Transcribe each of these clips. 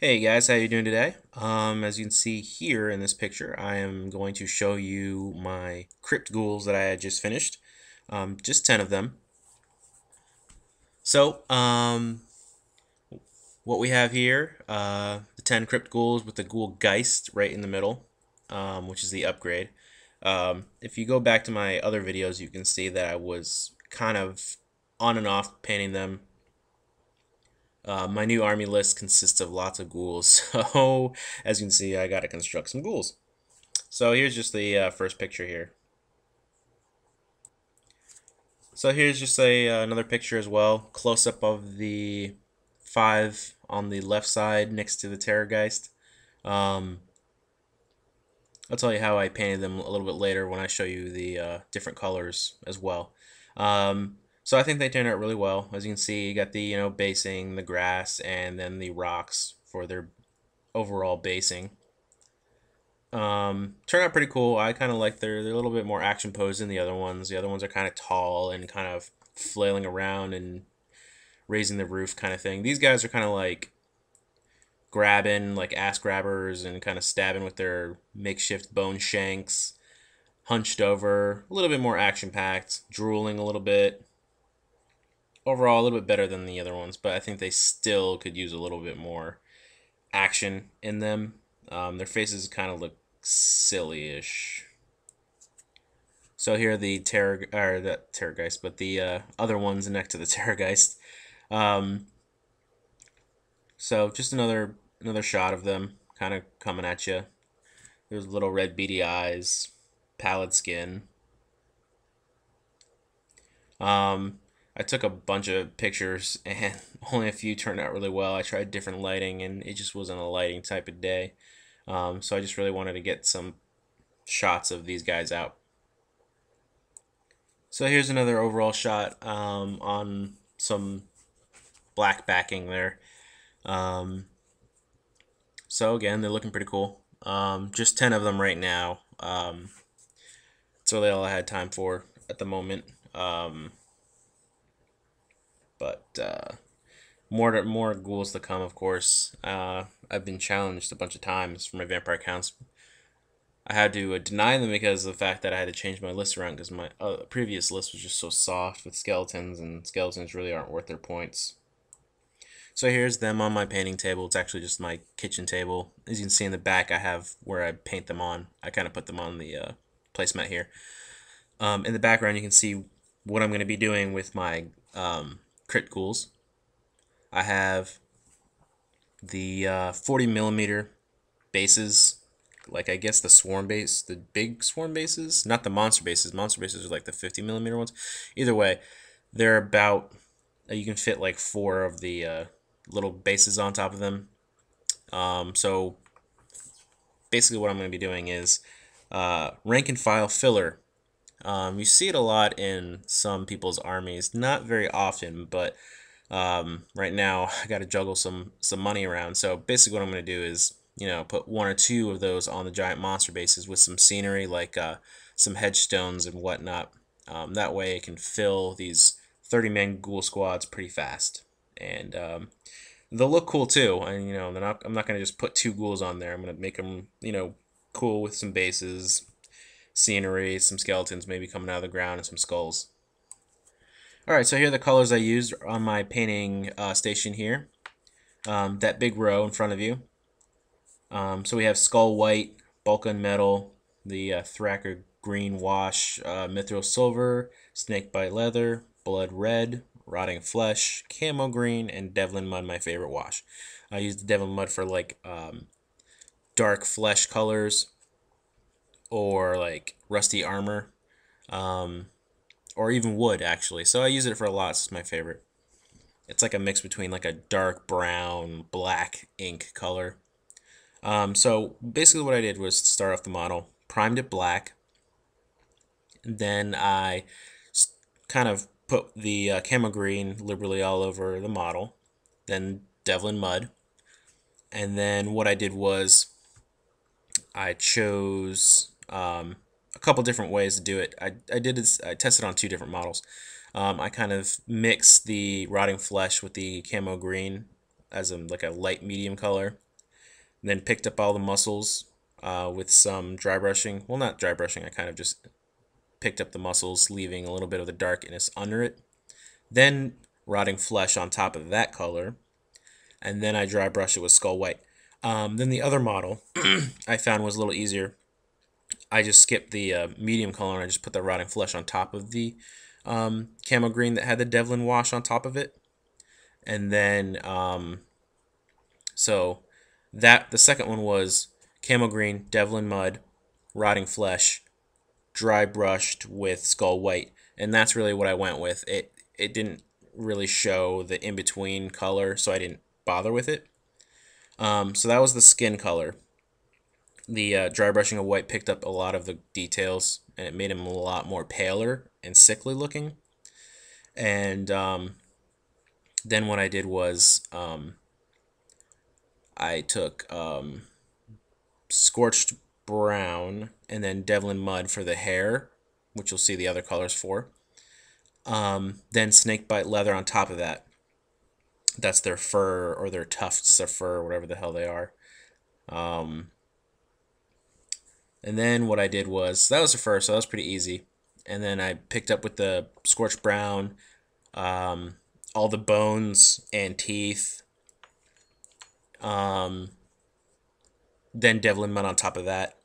Hey guys, how you doing today? As you can see here in this picture, I am going to show you my Crypt Ghouls that I had just finished. Just 10 of them. So, what we have here, the 10 Crypt Ghouls with the Ghoul Geist right in the middle, which is the upgrade. If you go back to my other videos, you can see that I was kind of on and off painting them. My new army list consists of lots of ghouls, so as you can see, I gotta construct some ghouls. So here's just the first picture here. So here's just another picture as well, close up of the 5 on the left side next to the Terrorgeist. Um, I'll tell you how I painted them a little bit later when I show you the different colors as well. So I think they turned out really well. As you can see, you got the basing, the grass, and then the rocks for their overall basing. Turned out pretty cool. I kind of like they're a little bit more action posed than the other ones. The other ones are kind of tall and kind of flailing around and raising the roof kind of thing. These guys are kind of like grabbing, like ass grabbers, and kind of stabbing with their makeshift bone shanks, hunched over, a little bit more action packed, drooling a little bit. Overall, a little bit better than the other ones, but I think they still could use a little bit more action in them. Their faces kind of look silly-ish. So here are the Terrorgeist, but the other ones next to the Terrorgeist. Um, so just another shot of them, kind of coming at you. There's little red beady eyes, pallid skin. I took a bunch of pictures, and only a few turned out really well. I tried different lighting, and it just wasn't a lighting type of day. So I just really wanted to get some shots of these guys out. So here's another overall shot on some black backing there. So again, they're looking pretty cool. Just 10 of them right now. That's really all I had time for at the moment. But more ghouls to come, of course. I've been challenged a bunch of times for my vampire counts. I had to deny them because of the fact that I had to change my list around because my previous list was just so soft with skeletons, and skeletons really aren't worth their points. So here's them on my painting table. It's actually just my kitchen table. As you can see in the back, I have where I paint them on. I kind of put them on the placemat here. In the background, you can see what I'm going to be doing with my Crypt Ghouls. I have the 40 millimeter bases, like I guess the swarm base, the big swarm bases, not the monster bases. Monster bases are like the 50 millimeter ones. Either way, they're about, you can fit like 4 of the little bases on top of them. So basically what I'm going to be doing is rank and file filler. You see it a lot in some people's armies, not very often, but right now I got to juggle some money around. So basically what I'm going to do is, put 1 or 2 of those on the giant monster bases with some scenery, like some headstones and whatnot. That way it can fill these 30-man ghoul squads pretty fast, and they'll look cool too. And I'm not going to just put 2 ghouls on there. I'm going to make them cool with some bases, scenery, some skeletons maybe coming out of the ground, and some skulls. Alright, so here are the colors I used on my painting station here. That big row in front of you. So we have Skull White, Balkan Metal, the Thracker Green Wash, Mithril Silver, Snakebite Leather, Blood Red, Rotting Flesh, Camo Green, and Devlin Mud, my favorite wash. I used the Devlin Mud for like dark flesh colors, or like rusty armor, or even wood actually. So I use it for a lot. It's my favorite. It's like a mix between like a dark brown, black ink color. So basically what I did was start off the model, primed it black, then I kind of put the camo green liberally all over the model, then Devlin Mud, and then what I did was I chose a couple different ways to do it. I tested on 2 different models. I kind of mixed the Rotting Flesh with the camo green as like a light medium color, Then picked up all the muscles with some dry brushing. Well, not dry brushing, I kind of just picked up the muscles, leaving a little bit of the darkness under it. Then rotting flesh on top of that color, and then I dry brushed it with skull white. Then the other model I found was a little easier. I just skipped the medium color and I just put the rotting flesh on top of the camo green that had the Devlin wash on top of it. And then, so that the second one was camo green, Devlin mud, rotting flesh, dry brushed with skull white, and that's really what I went with. It didn't really show the in between color, so I didn't bother with it. So that was the skin color. The dry brushing of white picked up a lot of the details, and it made him a lot more paler and sickly looking. And then what I did was I took scorched brown and then Devlin mud for the hair, which you'll see the other colors for. Then snakebite leather on top of that. That's their fur or their tufts of fur, or whatever the hell they are. And then what I did was, that was the fur, so that was pretty easy. And then I picked up with the scorched brown, all the bones and teeth. Then Devlin mud on top of that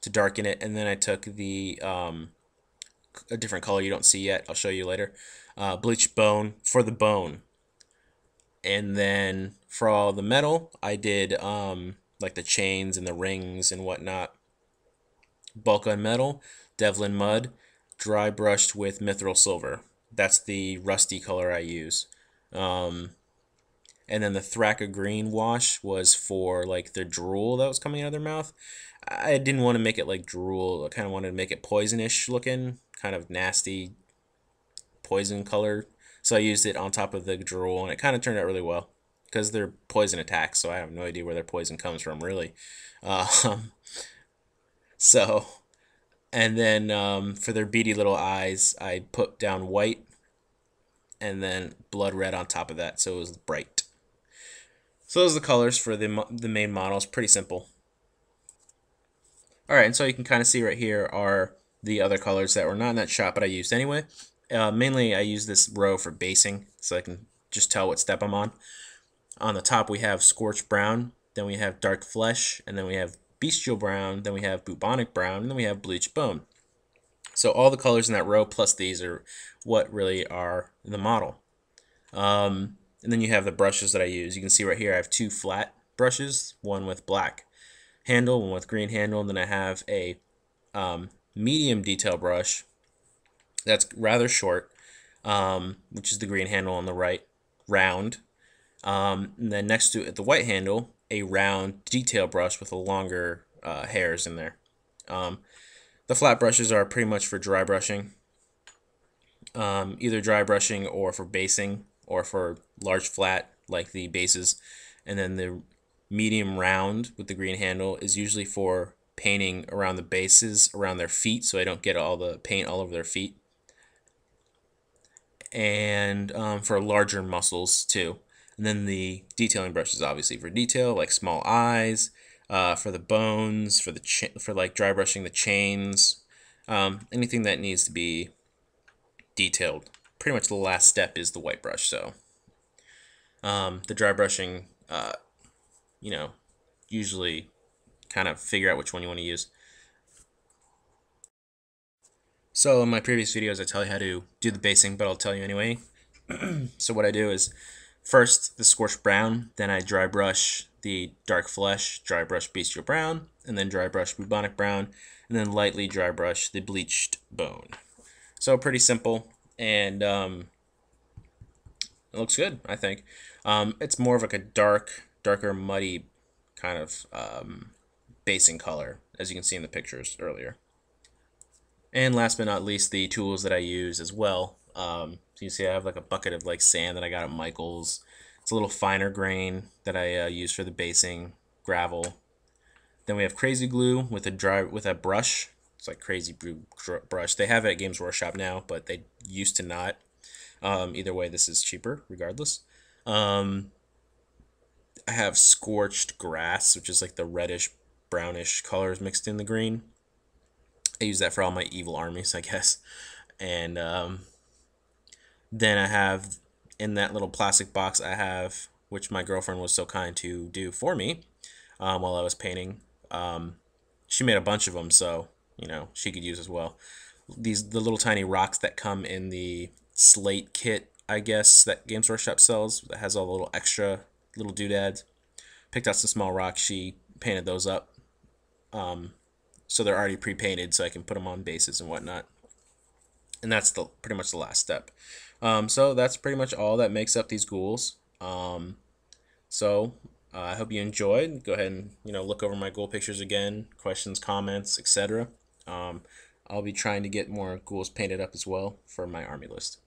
to darken it. And then I took the a different color you don't see yet. I'll show you later. Bleached bone for the bone. And then for all the metal, I did like the chains and the rings and whatnot. Bulk on metal, Devlin mud, dry brushed with mithril silver. That's the rusty color I use. And then the Thraka green wash was for like the drool that was coming out of their mouth. I didn't want to make it like drool. I kind of wanted to make it poisonish looking, kind of nasty poison color. So I used it on top of the drool, and it kind of turned out really well because they're poison attacks. So I have no idea where their poison comes from, really. So, and then for their beady little eyes, I put down white and then blood red on top of that, so it was bright. So those are the colors for the main models. Pretty simple. All right, and so you can kind of see right here are the other colors that were not in that shot, but I used anyway. Mainly, I use this row for basing, so I can just tell what step I'm on. On the top, we have scorched brown, then we have dark flesh, and then we have bestial brown, then we have bubonic brown, and then we have bleached bone. So all the colors in that row plus these are what really are the model. And then you have the brushes that I use. You can see right here I have two flat brushes, one with black handle, one with green handle, and then I have a medium detail brush that's rather short, which is the green handle on the right, round. And then next to it, the white handle, a round detail brush with a longer hairs in there. The flat brushes are pretty much for dry brushing, either dry brushing or for basing or for large flat like the bases. And then the medium round with the green handle is usually for painting around the bases, around their feet, so I don't get all the paint all over their feet. And for larger muscles too. And then the detailing brush is obviously for detail, like small eyes, for the bones, for like dry brushing the chains, anything that needs to be detailed. Pretty much the last step is the white brush. So the dry brushing, you know, usually kind of figure out which one you want to use. So in my previous videos, I tell you how to do the basing, but I'll tell you anyway. So what I do is first the scorched brown, then I dry brush the dark flesh, dry brush bestial brown, and then dry brush bubonic brown, and then lightly dry brush the bleached bone. So pretty simple, and it looks good, I think. It's more of like a darker, muddy kind of basing color, as you can see in the pictures earlier. And last but not least, the tools that I use as well. So you see I have like a bucket of like sand that I got at Michael's. It's a little finer grain that I use for the basing, gravel. Then we have crazy glue with a brush. It's like crazy brush. They have it at Games Workshop now, but they used to not. Either way, this is cheaper regardless. And I have scorched grass, which is like the reddish brownish colors mixed in the green. I use that for all my evil armies, I guess. And then I have in that little plastic box I have, which my girlfriend was so kind to do for me while I was painting. She made a bunch of them, so she could use as well. The little tiny rocks that come in the slate kit, I guess, that Games Workshop sells, that has all the little extra little doodads. Picked out some small rocks. She painted those up, so they're already pre-painted, so I can put them on bases and whatnot. And that's pretty much the last step. So that's pretty much all that makes up these ghouls. So I hope you enjoyed. Go ahead and look over my ghoul pictures again, questions, comments, etc. I'll be trying to get more ghouls painted up as well for my army list.